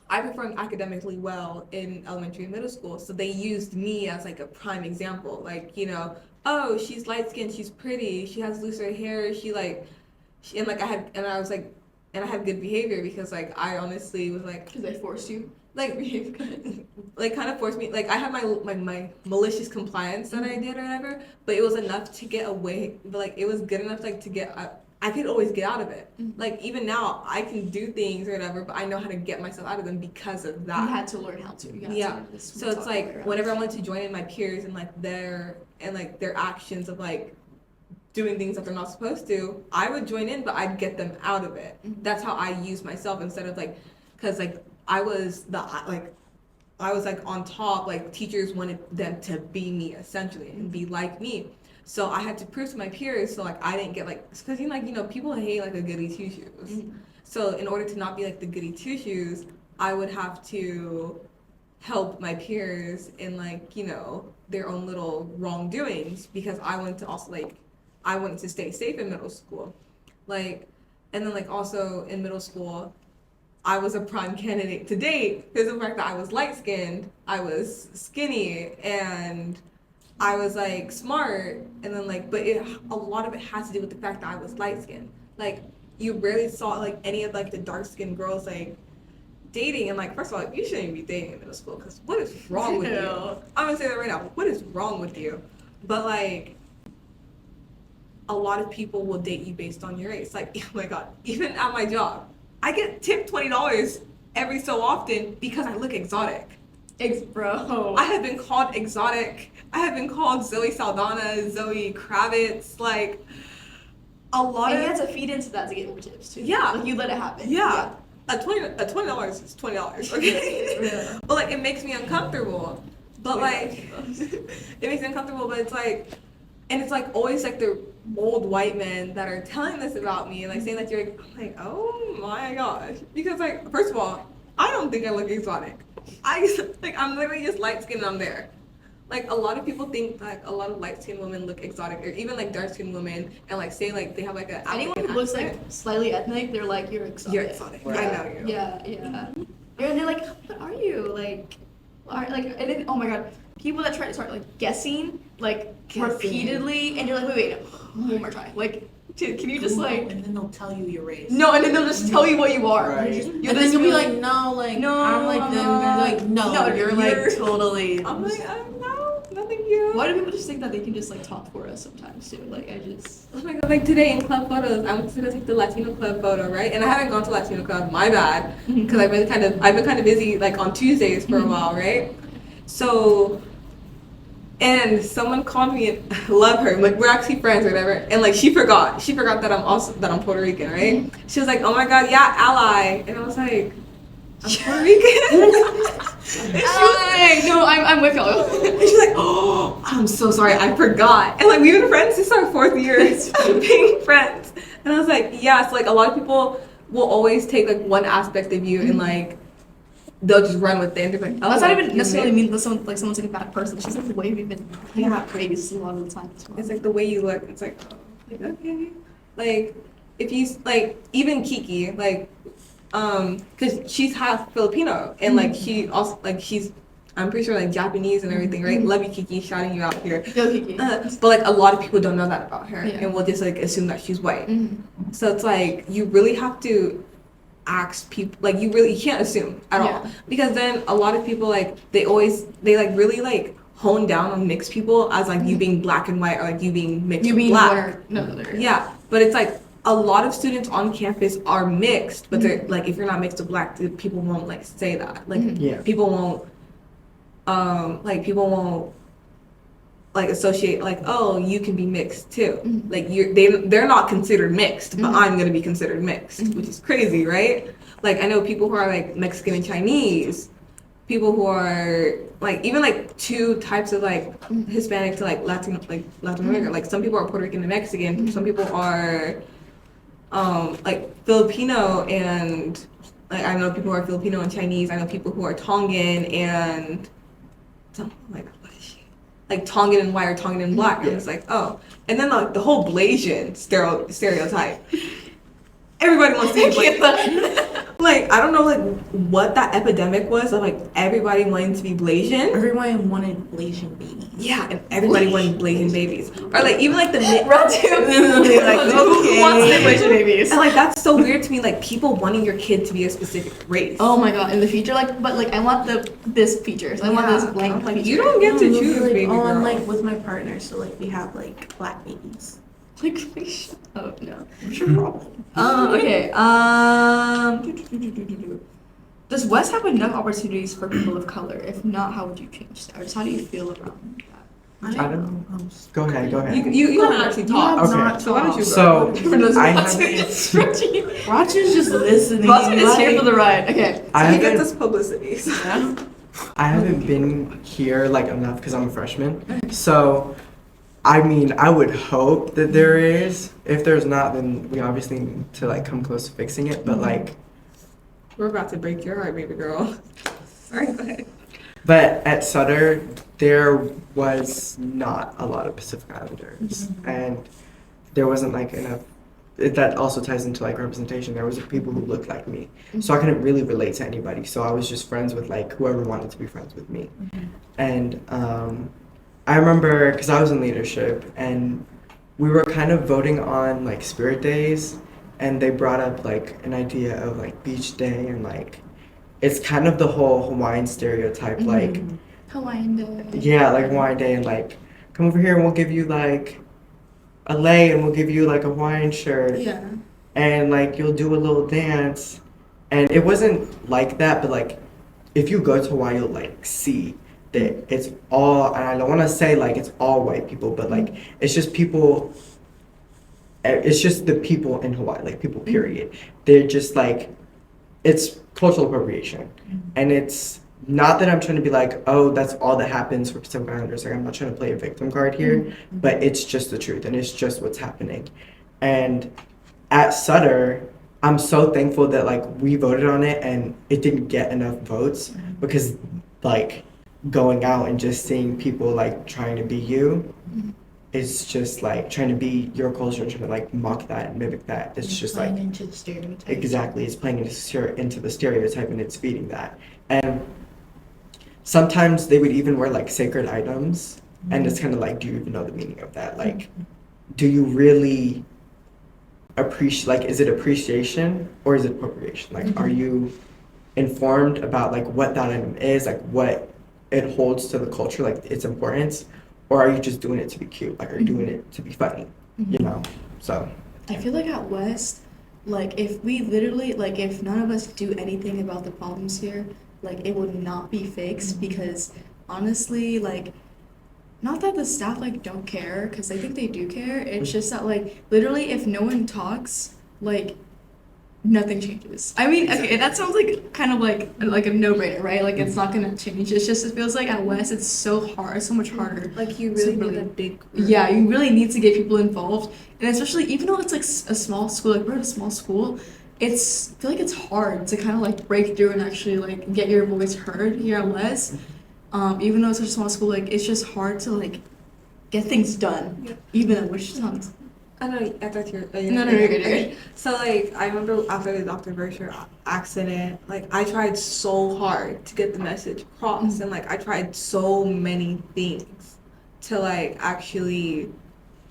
I performed academically well in elementary and middle school, so they used me as like a prime example. Like, oh, she's light skinned, she's pretty, she has looser hair, and I had good behavior because like I honestly was like, Because they forced you like to behave good. like kind of forced me, like I had my malicious compliance that I did or whatever, but it was enough to get away, but like it was good enough like to get I could always get out of it. Like even now I can do things or whatever, but I know how to get myself out of them because of that. You had to learn how to. Yeah. So it's like whenever I wanted to join in my peers and like their actions of like doing things that they're not supposed to, I would join in, but I'd get them out of it. That's how I use myself instead of like, because like I was on top, like teachers wanted them to be me essentially and be like me. So I had to prove to my peers, so like I didn't get like, because people hate like a goody two shoes. So in order to not be like the goody two shoes, I would have to help my peers in like their own little wrongdoings, because I wanted to stay safe in middle school, like, and then like also in middle school, I was a prime candidate to date because of the fact that I was light skinned, I was skinny, and I was like smart, and then like, but a lot of it has to do with the fact that I was light skinned. Like you rarely saw like any of like the dark skinned girls like dating, and like first of all, you shouldn't even be dating in middle school because what is wrong with you? I'm gonna say that right now. What is wrong with you? But like a lot of people will date you based on your race. Like oh my god, even at my job, I get tipped $20 every so often because I look exotic. Bro. I have been called exotic. I have been called Zoe Saldana, Zoe Kravitz, like a lot And of. you had to feed into that to get more tips too. Yeah. Like you let it happen. Yeah. A $20 is $20, okay? Yeah. But like it makes me uncomfortable. But like it makes me uncomfortable, but it's like, and it's like always like the old white men that are telling this about me and like saying that you're like, oh my gosh. Because like, first of all, I don't think I look exotic. I'm literally just light skinned and I'm there. Like a lot of people think like a lot of light skinned women look exotic, or even like dark skinned women, and like say like they have like a anyone who looks like slightly ethnic, they're like you're exotic. You're exotic. Right. I know you. Yeah. And they're like, what are you like? And then oh my god, people that try to start like guessing repeatedly, and you're like, wait, one more time, like. Can you just like? And then they'll tell you your race. No, and then they'll just tell you what you are. Right. And then you'll be like, no, like no, I'm like them. They're like, no, you're like totally. I'm like, no, nothing you. Why do people just think that they can just like talk for us sometimes too? Like I just. Oh my god, like today in club photos, I went to go take the Latino club photo, right? And I haven't gone to Latino club, my bad, because I've been kind of busy like on Tuesdays for a while, right? So, and someone called me, and love her, like we're actually friends or whatever, and like she forgot that I'm Puerto Rican, right? She was like, oh my god, yeah, ally, and I was like, I'm Puerto Rican. And she was like, No, I'm with y'all. and she's like, oh, I'm so sorry, I forgot. And like we've been friends since our 4th year being friends. And I was like, yeah, so like a lot of people will always take like one aspect of you and like they'll just run with it. And they're like, oh, That's not like, even necessarily mean that someone's like a bad person. It's just like the way we've been raised a lot of the time as well. it's like the way you look. It's like, oh, like okay. Like if you like even Kiki, like because she's half Filipino and like she also like she's I'm pretty sure like Japanese and everything, right? Love you, Kiki, shouting you out here. Yo, Kiki. But like a lot of people don't know that about her, Yeah. and will just like assume that she's white. Mm-hmm. So it's like you really have to ask people, like you can't assume at all, because then a lot of people like they like really like hone down on mixed people as like you being black and white or like you being mixed You with mean black. one or another. Yeah, but it's like a lot of students on campus are mixed, but they're like if you're not mixed with black, people won't like say that. Like people won't people won't like associate like, oh, you can be mixed too. Like they're not considered mixed, but I'm gonna be considered mixed, which is crazy, right? Like I know people who are like Mexican and Chinese, people who are like even like two types of like Hispanic to like Latin America. Like some people are Puerto Rican and Mexican, some people are like Filipino and like I know people who are Filipino and Chinese. I know people who are Tongan and like what is she? Like Tongan and white or Tongan and black. And it's like, oh. And then like the whole Blasian stereotype. Everybody wants to be Blasian. Like, I don't know like what that epidemic was of like everybody wanting to be Blasian. Everyone wanted Blasian babies. Yeah, and everybody wanted Blasian babies. Or like even like the Like, who wants to be Blasian babies? And like that's so weird to me, like people wanting your kid to be a specific race. Oh my god, in the future, like, but like, I want this features. I want this blank Like feature. you don't get to No, choose, like, baby girl. I'm like with my partner, so like we have like black babies. Like, shut up, no. What's your problem? Okay. Does West have enough opportunities for people of color? If not, how would you change that? Or just how do you feel around that? I don't know. Go ahead. You haven't actually talked. Okay. Not So why don't you go? So For those I watching, haven't. Roger's just listening. Boston is here like- for the ride. Okay. I He gets haven't. us publicity. So. I haven't been here like enough because I'm a freshman. So, I mean, I would hope that there is. If there's not, then we obviously need to like come close to fixing it. But like, We're about to break your heart, baby girl. Sorry, go ahead. but at Sutter, there was not a lot of Pacific Islanders, and there wasn't like enough. That also ties into like representation. There was people who looked like me, so I couldn't really relate to anybody. So I was just friends with like whoever wanted to be friends with me. And I remember because I was in leadership, and we were kind of voting on like spirit days, and they brought up like an idea of like beach day, and like it's kind of the whole Hawaiian stereotype, like Hawaiian day. yeah, like Hawaiian day, and like come over here and we'll give you like a lei, and we'll give you like a Hawaiian shirt, Yeah. and like you'll do a little dance. And it wasn't like that, but like if you go to Hawaii, you'll like see that it's all, and I don't want to say like it's all white people, but like it's just people, it's just the people in Hawaii, like people period. They're just like, it's cultural appropriation. And it's not that I'm trying to be like, oh, that's all that happens for Pacific Islanders. Like I'm not trying to play a victim card here, but it's just the truth, and it's just what's happening. And at Sutter, I'm so thankful that like we voted on it and it didn't get enough votes, because like going out and just seeing people like trying to be you, it's just like trying to be your culture and trying to like mock that and mimic that. It's just like into the stereotype. exactly, it's playing into the stereotype, and it's feeding that. And sometimes they would even wear like sacred items, and it's kind of like, do you even know the meaning of that? Like, do you really appreciate, like, is it appreciation or is it appropriation? Like, are you informed about like what that item is, like what it holds to the culture, like its importance, or are you just doing it to be cute? Like, are you doing it to be funny? You know? So I feel like at West, like if we literally, like if none of us do anything about the problems here, like it would not be fixed, because honestly, like, not that the staff like don't care, because I think they do care. It's just that like literally if no one talks, like nothing changes. I mean, okay, that sounds like kind of like a no-brainer, right? Like it's not gonna change. It's just, it feels like at West it's so hard, so much harder. Like you really So need a big group. Yeah, you really need to get people involved, and especially even though it's like a small school, like we're at a small school, I feel like it's hard to kind of like break through and actually like get your voice heard here at West. Even though it's such a small school, like it's just hard to like get things done, even at Wichita. I know, I thought you were. No, you're good. Okay. So, like, I remember after the Dr. Versher accident, like, I tried so hard to get the message across, and, like, I tried so many things to, like, actually,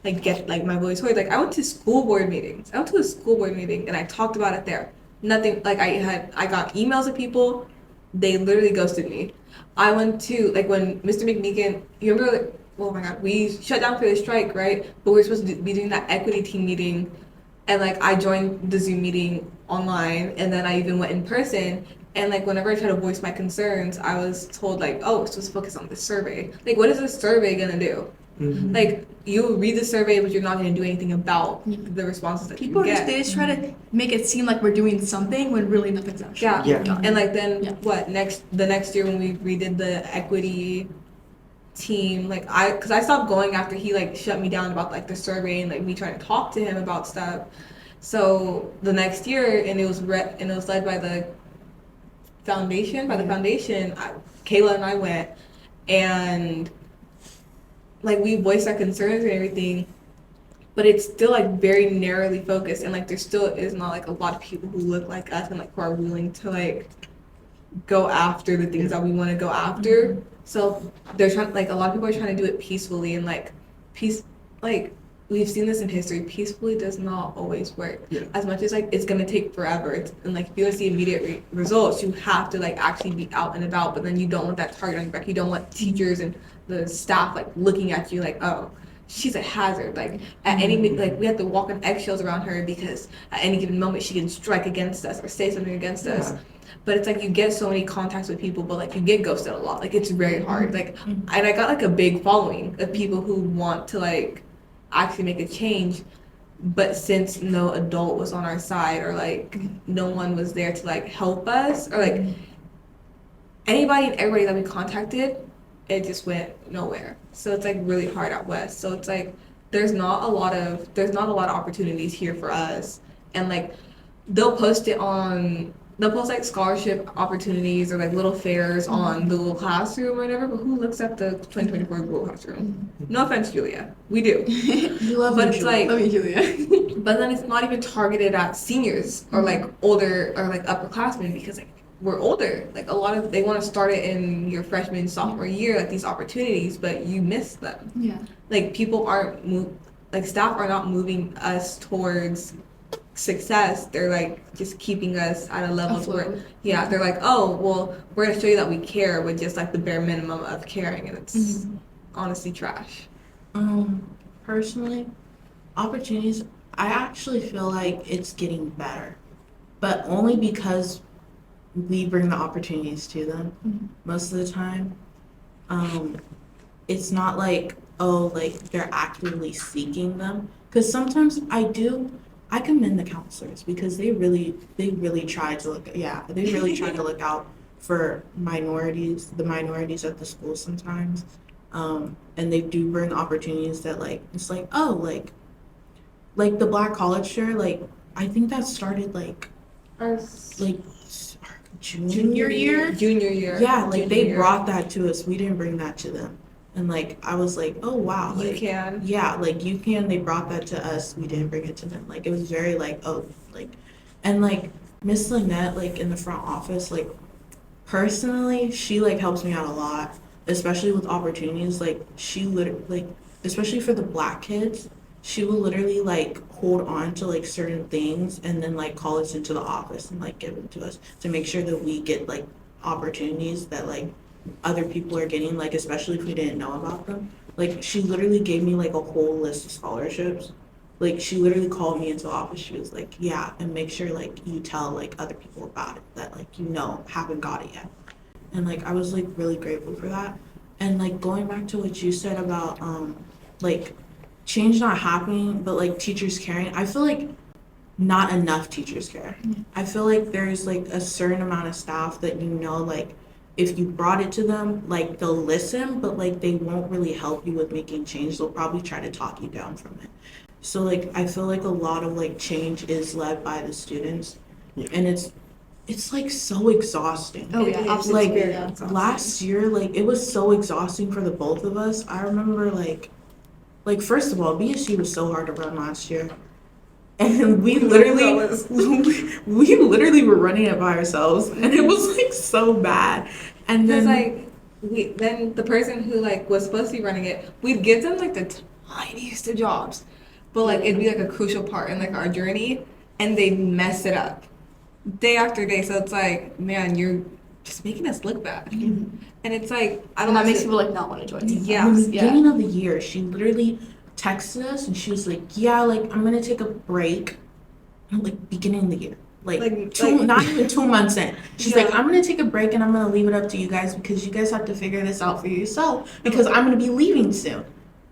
like, get, like, my voice heard. Like, I went to school board meetings. I went to a school board meeting, and I talked about it there. Nothing, like, I got emails of people, they literally ghosted me. I went to, like, when Mr. McMeekin, you remember, like, oh my god, we shut down for the strike, right? But we were supposed to be doing that equity team meeting, and like I joined the Zoom meeting online, and then I even went in person. And like whenever I tried to voice my concerns, I was told like, oh, we're supposed to focus on the survey. Like, what is the survey gonna do? Mm-hmm. Like, you read the survey, but you're not gonna do anything about the responses that People you are get. they just try to make it seem like we're doing something when really nothing's actually Yeah. being Yeah. done. And like then Yeah. the next year when we redid the equity team, like because I stopped going after he like shut me down about like the survey and like me trying to talk to him about stuff. So the next year, and it was led by the foundation. Kayla and I went, and like we voiced our concerns and everything, but it's still like very narrowly focused, and like there still is not like a lot of people who look like us and like who are willing to like go after the things that we want to go after. So they're trying, like a lot of people are trying to do it peacefully, and like like we've seen this in history, peacefully does not always work. Yeah. As much as like it's gonna take forever, and like if you want to see immediate results, you have to like actually be out and about. But then you don't want that target on your back. You don't want teachers and the staff like looking at you like, oh, she's a hazard. Like at any like we have to walk on eggshells around her because at any given moment she can strike against us or say something against us. But it's like you get so many contacts with people, but like you get ghosted a lot. Like it's very hard. Like and I got like a big following of people who want to like actually make a change, but since no adult was on our side or like no one was there to like help us or like anybody and everybody that we contacted, it just went nowhere. So it's like really hard out west. So it's like there's not a lot of opportunities here for us, and like they'll post like scholarship opportunities or like little fairs on the Google Classroom or whatever, but who looks at the 2024 Google Classroom? No offense, Julia. We do. You love But you, it's Julia. like, Love you, Julia. but then it's not even targeted at seniors or like older or like upperclassmen because like we're older. Like they want to start it in your freshman, sophomore year, like these opportunities, but you miss them. Yeah. Like people staff are not moving us towards success. They're like just keeping us at a level to where they're like, oh well, we're gonna show you that we care with just like the bare minimum of caring, and it's honestly trash. Personally, opportunities, I actually feel like it's getting better, but only because we bring the opportunities to them most of the time. It's not like, oh, like they're actively seeking them, because sometimes I commend the counselors because they really try to look out for the minorities at the school sometimes. And they do bring opportunities that like, it's like, oh, like the Black College Fair, like I think that started like junior year. Yeah, like they brought that to us. We didn't bring that to them. And like I was like, oh wow, You like can. yeah, like you can. They brought that to us. We didn't bring it to them. Like it was very like, oh, like, and like Miss Lynette, like in the front office, like personally, she like helps me out a lot, especially with opportunities. Like she literally, like especially for the Black kids, she will literally like hold on to like certain things and then like call us into the office and like give them to us to make sure that we get like opportunities that like other people are getting, like especially if we didn't know about them. Like she literally gave me like a whole list of scholarships. Like she literally called me into the office. She was like, yeah, and make sure like you tell like other people about it that like haven't got it yet. And like I was like really grateful for that. And like going back to what you said about like change not happening but like teachers caring, I feel like not enough teachers care. I feel like there's like a certain amount of staff that like if you brought it to them, like they'll listen, but like they won't really help you with making change. They'll probably try to talk you down from it. So like I feel like a lot of like change is led by the students, and it's like so exhausting. Oh yeah, absolutely. Like last year, like it was so exhausting for the both of us. I remember like like, first of all, BSU was so hard to run last year. And we literally were running it by ourselves, and it was like so bad. And Because then then the person who like was supposed to be running it, we'd give them like the tiniest of jobs, but like it'd be like a crucial part in like our journey, and they'd mess it up day after day. So it's like, man, you're just making us look bad, and it's like I don't. And that want makes to- people like not want to join. Yeah. in the beginning of the year, she literally texted us and she was like, "Yeah, like I'm gonna take a break." Like beginning of the year, not even 2 months in. She's like, "I'm gonna take a break and I'm gonna leave it up to you guys because you guys have to figure this out for yourself because I'm gonna be leaving soon."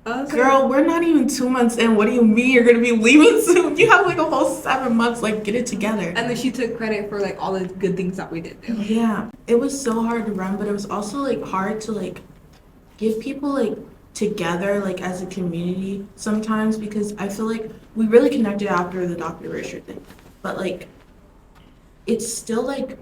Okay. Girl, we're not even 2 months in. What do you mean you're gonna be leaving soon? You have like a whole 7 months. Like, get it together. And then she took credit for like all the good things that we did do. Yeah, it was so hard to run, but it was also like hard to like give people like together like as a community sometimes because I feel like we really connected after the Dr. Richard thing, but like it's still like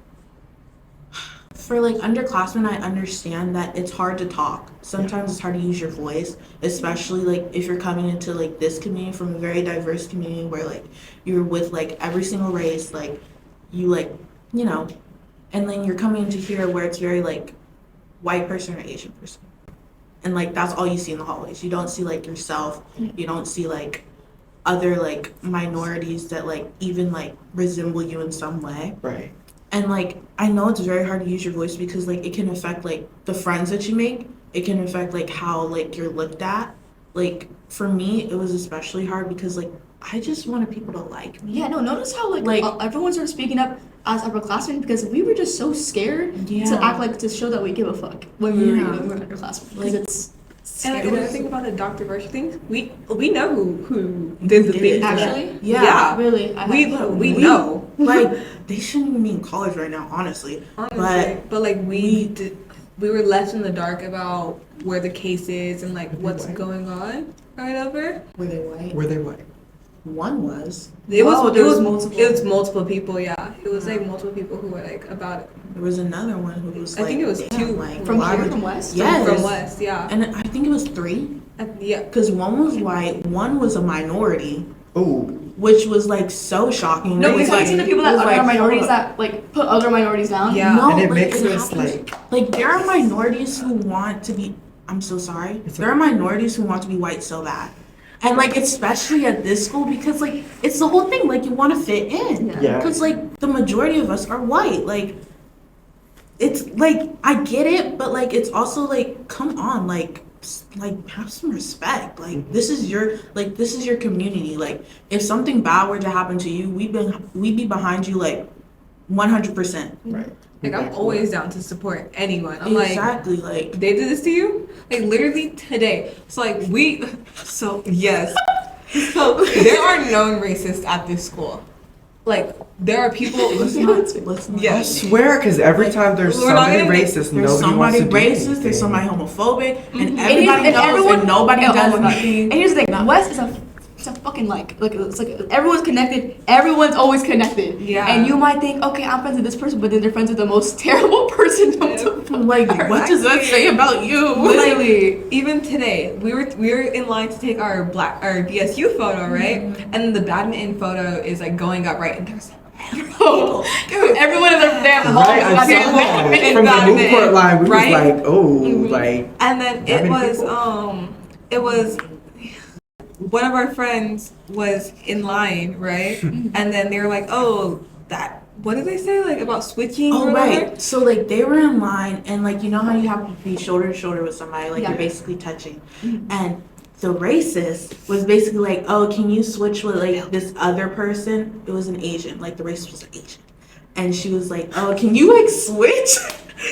for like underclassmen, I understand that it's hard to talk. Sometimes it's hard to use your voice, especially like if you're coming into like this community from a very diverse community where like you're with like every single race, like you like, you know, and then you're coming into here where it's very like white person or Asian person. And like that's all you see in the hallways. You don't see like yourself. You don't see like other like minorities that like even like resemble you in some way. Right. And like I know it's very hard to use your voice because like it can affect like the friends that you make. It can affect like how like you're looked at. Like for me, it was especially hard because like I just wanted people to like me. Yeah, no, notice how Like- everyone started speaking up as upperclassmen because we were just so scared to act like to show that we give a fuck when we were underclassmen because it's And scary. another thing about the Dr. Virtue thing, we know who did the did thing. it. Actually, Yeah. really, We know. Like they shouldn't even be in college right now, honestly. Honestly, but like we were left in the dark about where the case is and like what's going on right over. Were they white? Were they white? One was. It Wow, was there was multiple. It was multiple people. Yeah, it was like multiple people who were like about it. There was another one who was I like, think it was damn, two. like, from why here, would- from West. Yes. From West, yeah. And I think it was 3 Yeah. because one was white, one was a minority, Oh, which was like so shocking. No, It was, because I've like, seen the people it that was, are like, minorities hold up. that like put other minorities down. Yeah. No, and it like, makes it us happens. like There are minorities who want to be. I'm so sorry. It's There are minorities who want to be white so bad, and like especially at this school because like it's the whole thing. Like you want to fit in. Yeah. Because like the majority of us are white. Like it's like I get it, but like it's also like come on, like have some respect. Like this is your community. Like if something bad were to happen to you, we'd be behind you like 100%. right. Like I'm Exactly. always down to support anyone. I'm like, Exactly. Like they did this to you? Like literally today. So like yes. So there are known racists at this school. Like there are people. let's not. I Yes. swear, because every time there's We're not somebody gonna get- racist, There's nobody wants somebody to do racist, anything. there's somebody homophobic, and And everybody knows everyone- and nobody oh does my God. anything. And here's the thing, West is it's a fucking like it's like everyone's connected. Everyone's always connected. Yeah. And you might think, okay, I'm friends with this person, but then they're friends with the most terrible person. Like, what does that say about you? Literally. Even today, we were in line to take our BSU photo, right? And the badminton photo is like going up, right? And there's Bro, everyone in their damn hall Right, I got saw their that. badminton From the badminton, Newport line, we right? was like, oh, Mhm. like, and then That it many was people? it was one of our friends was in line, right? And then they were like, oh, that what did they say like about switching Oh or whatever? right. So like they were in line and like you know how you have to be shoulder to shoulder with somebody, like Yeah. you're basically touching. And the racist was basically like, oh, can you switch with like this other person? It was an Asian, like the racist was an Asian. And she was like, oh, can you like switch?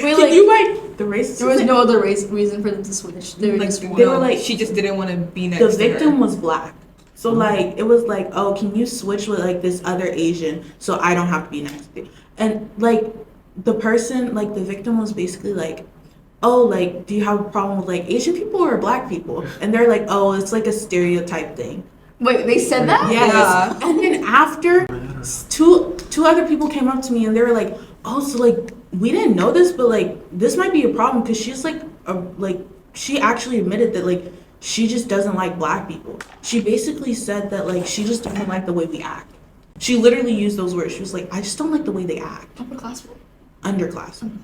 Wait, Can like you like the racist? there was no other reason for them to switch. They were Like just they no, were like- she just didn't want to be next the to victim her. was black. So like it was like, oh, can you switch with like this other Asian so I don't have to be next to you? And like the person, like the victim was basically like, oh, like do you have a problem with like Asian people or black people? And they're like, oh, it's like a stereotype thing. Wait, they said that? Yes. Yeah. And then after two other people came up to me and they were like, oh, so like we didn't know this, but like this might be a problem because she's like she actually admitted that like she just doesn't like black people. She basically said that like she just doesn't like the way we act. She literally used those words. She was like, I just don't like the way they act. Upperclassmen. Underclassmen.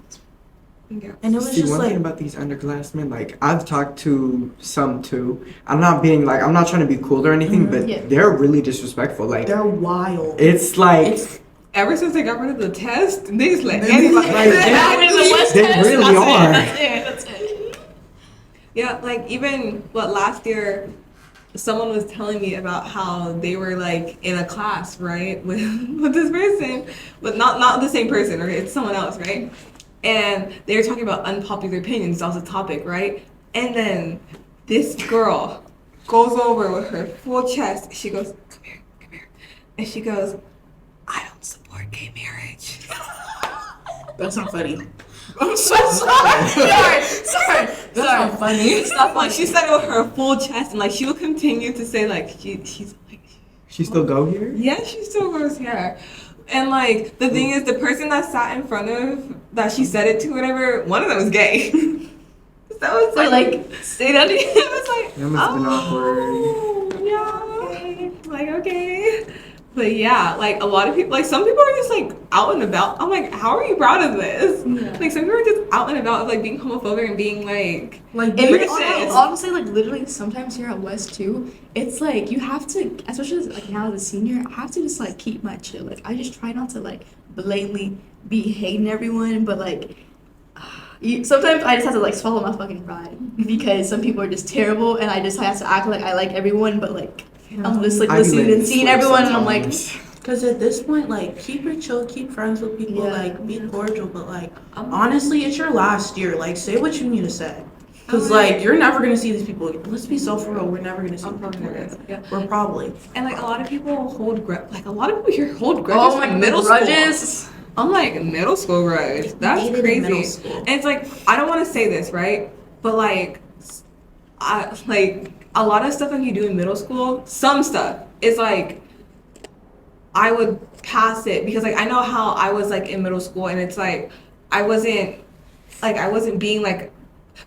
Yeah. And it was See, just one like, thing about these underclassmen, like I've talked to some too. I'm not trying to be cool or anything, but Yeah. they're really disrespectful. Like they're wild. it's like It's Ever since they got rid of the test, they just let anybody. Like, they really are. That's it. Yeah, like even last year, someone was telling me about how they were like in a class, right, with this person, but not the same person, right? It's someone else, right? And they were talking about unpopular opinions. That was a topic, right? And then this girl goes over with her full chest. She goes, "Come here," and she goes, "I don't support gay marriage." that's not funny. I'm so sorry. Sorry. That's not funny. Stuff like she said it with her full chest, and like she will continue to say like she's like, she still go here. yeah, she still goes here. And like the thing is, the person that sat in front of that she said it to, whatever, one of them was gay. That was Like, say that again. it was like, That must have been awkward. yeah, like okay. But yeah, like a lot of people, like some people are just like out and about. I'm like, how are you proud of this? Yeah. Like some people are just out and about of like being homophobic and being like, Like, And we- honestly, like literally, sometimes here at West too, it's like you have to, especially like now as a senior, I have to just like keep my chill. Like I just try not to like blatantly be hating everyone, but like sometimes I just have to like swallow my fucking pride because some people are just terrible, and I just have to act like I like everyone, but like I'm just like I be listening letting and it seeing slip everyone, and I'm like, sometimes. Because at this point, like, keep it chill, keep friends with people, Yeah. like, be cordial, but, like, honestly, it's your last year. Like, say what you need to say. Because, Oh, like, you're never going to see these people again. Let's be so for real. We're never going to see I'm them probably again. nervous. Yeah. We're probably. And like a lot of people hold like a lot of people here hold grudges oh my from middle grudges. school. I'm like middle school grudge. That's Hated in middle crazy. school. And it's like I don't want to say this, right? But like I like a lot of stuff that you do in middle school, some stuff is like I would pass it because like I know how I was like in middle school, and it's like I wasn't being like,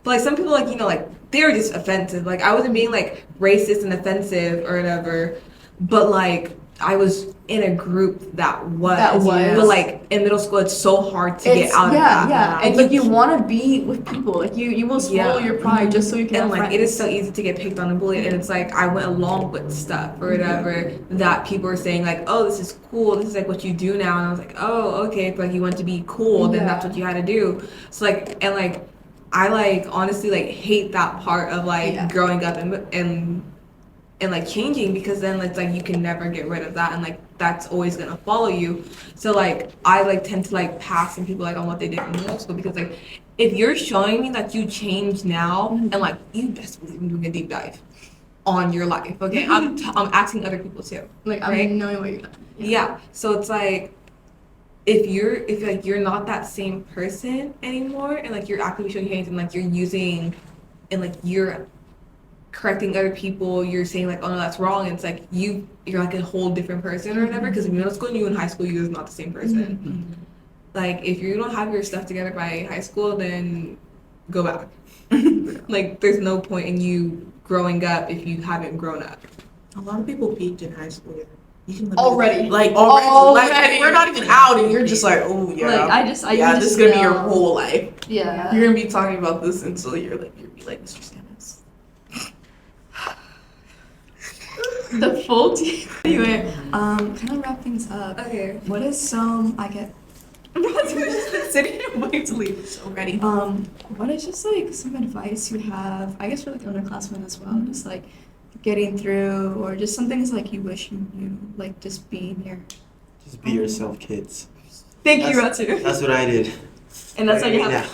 but like some people like like they were just offensive. Like I wasn't being like racist and offensive or whatever, but like I was in a group that was. But like in middle school, it's so hard to get out of that. Yeah, and like you want to be with people, like you will swallow Yeah. your pride just so you can. And have like friends. it is so easy to get picked on and bullied, and it's like I went along with stuff or whatever that people were saying like, oh, this is cool, this is like what you do now, and I was like, oh, okay, if like you want to be cool, then that's what you had to do. So like and like I like honestly like hate that part of like growing up and like changing, because then it's like you can never get rid of that, and like that's always gonna follow you. So like I like tend to like pass some people like on what they did in middle school, because like if you're showing me that you change now and like you best believe I'm doing a deep dive on your life, okay? I'm asking other people too. like I'm right? knowing what you're doing. Yeah. So it's like if like you're not that same person anymore, and like you're actively showing hands, and like you're using and like you're correcting other people, you're saying like, oh no, that's wrong, and it's like you're like a whole different person or whatever, because in middle school and you in high school, you're not the same person. Like if you don't have your stuff together by high school, then go back. Like there's no point in you growing up if you haven't grown up. A lot of people peaked in high school. You can Already. Like, Already. Like, we're not even out, and you're just like, oh, yeah. Like I yeah, you this is just going to be your know. whole life. Yeah. You're going to be talking about this until you're like Mr. Samus. The full team. Anyway, kind of wrap things up. Okay. What is some I get? Just been sitting here waiting to leave. So ready. What is just like some advice you have? I guess for like underclassmen as well, just like getting through, or just some things like you wish you knew, like just being here. Just be yourself, kids. Thank you, Ratu. That's what I did. And that's how you have.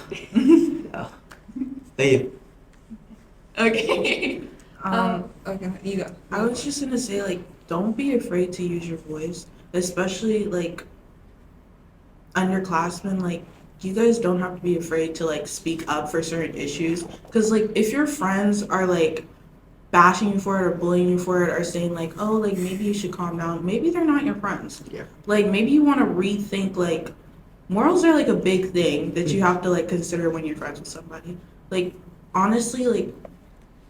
Yeah. Thank you. Okay. Okay, you go. I was just gonna say, like, don't be afraid to use your voice, especially like underclassmen. Like, you guys don't have to be afraid to like speak up for certain issues, because like if your friends are like bashing you for it or bullying you for it or saying like, oh, like maybe you should calm down, maybe they're not your friends. Yeah. Like maybe you want to rethink, like morals are like a big thing that you have to like consider when you're friends with somebody. Like honestly, like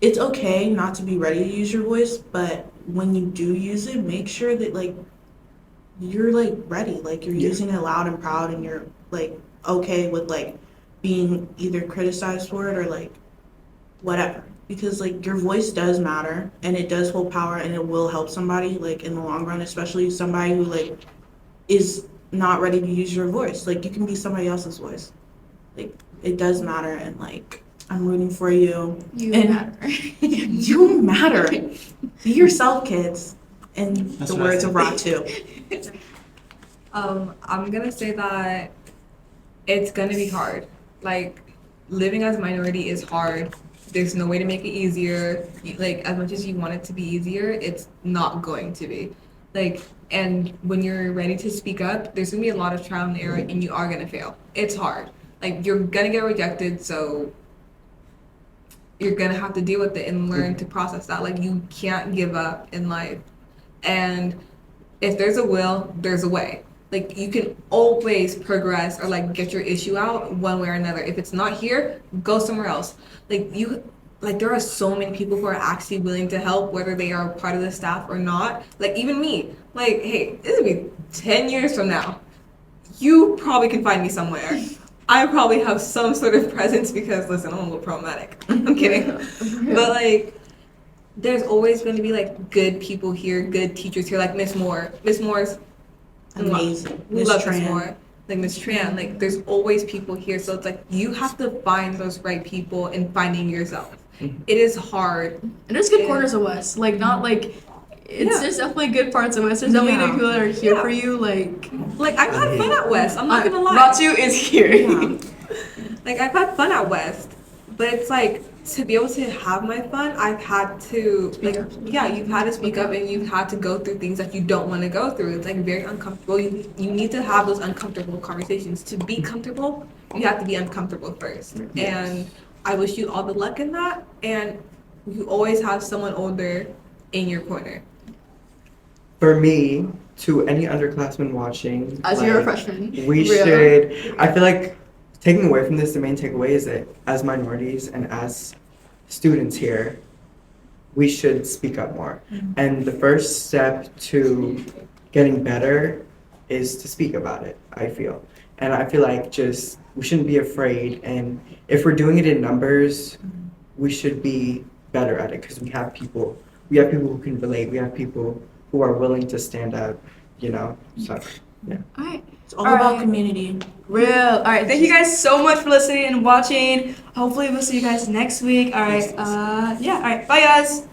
it's okay not to be ready to use your voice, but when you do use it, make sure that like you're like ready, like you're Yeah. using it loud and proud, and you're like okay with like being either criticized for it or like whatever, because like your voice does matter and it does hold power and it will help somebody like in the long run, especially somebody who like is not ready to use your voice. Like you can be somebody else's voice. Like it does matter, and like I'm rooting for you. You And matter. you matter. Be yourself, kids. And That's the what I words of think. Rod too. I'm gonna say that it's gonna be hard. Like living as a minority is hard. There's no way to make it easier. Like as much as you want it to be easier, it's not going to be. Like, and when you're ready to speak up, there's gonna be a lot of trial and error, and you are gonna fail. It's hard. Like you're gonna get rejected, so you're gonna have to deal with it and learn to process that. Like you can't give up in life, and if there's a will, there's a way. Like you can always progress or like get your issue out one way or another. If it's not here, go somewhere else. Like there are so many people who are actually willing to help, whether they are part of the staff or not. Like even me. Like, hey, this will be 10 years from now. You probably can find me somewhere. I probably have some sort of presence because listen, I'm a little problematic. I'm kidding. But like there's always going to be like good people here, good teachers here, like Miss Moore. Miss Moore's Amazing. we Miss love Miss Tran. Moore. Like Miss Tran, like there's always people here. So it's like you have to find those right people and finding yourself. It is hard. And there's good Yeah. corners of West. Like not like it's Yeah. there's definitely good parts of West. There's definitely Yeah. people that are here Yeah. for you. Like Like I've had fun at West. I'm not gonna lie. Ratu is here. Yeah. Like I've had fun at West, but it's like to be able to have my fun, I've had to Speak like up. yeah, you've had to speak up and you've had to go through things that you don't want to go through. It's like very uncomfortable. You need to have those uncomfortable conversations. To be comfortable, you have to be uncomfortable first. And I wish you all the luck in that. And you always have someone older in your corner. For me, to any underclassmen watching, As you're a like, freshman. we Real. should. I feel like taking away from this, the main takeaway is that as minorities and as students here, we should speak up more. And the first step to getting better is to speak about it, I feel. And I feel like just we shouldn't be afraid. And if we're doing it in numbers, we should be better at it because we have people. We have people who can relate. We have people who are willing to stand up. You know. So yeah. All right. It's all All about right. community. Real. All right. Thank you guys so much for listening and watching. Hopefully, we'll see you guys next week. All right. Yeah. All right. Bye, guys.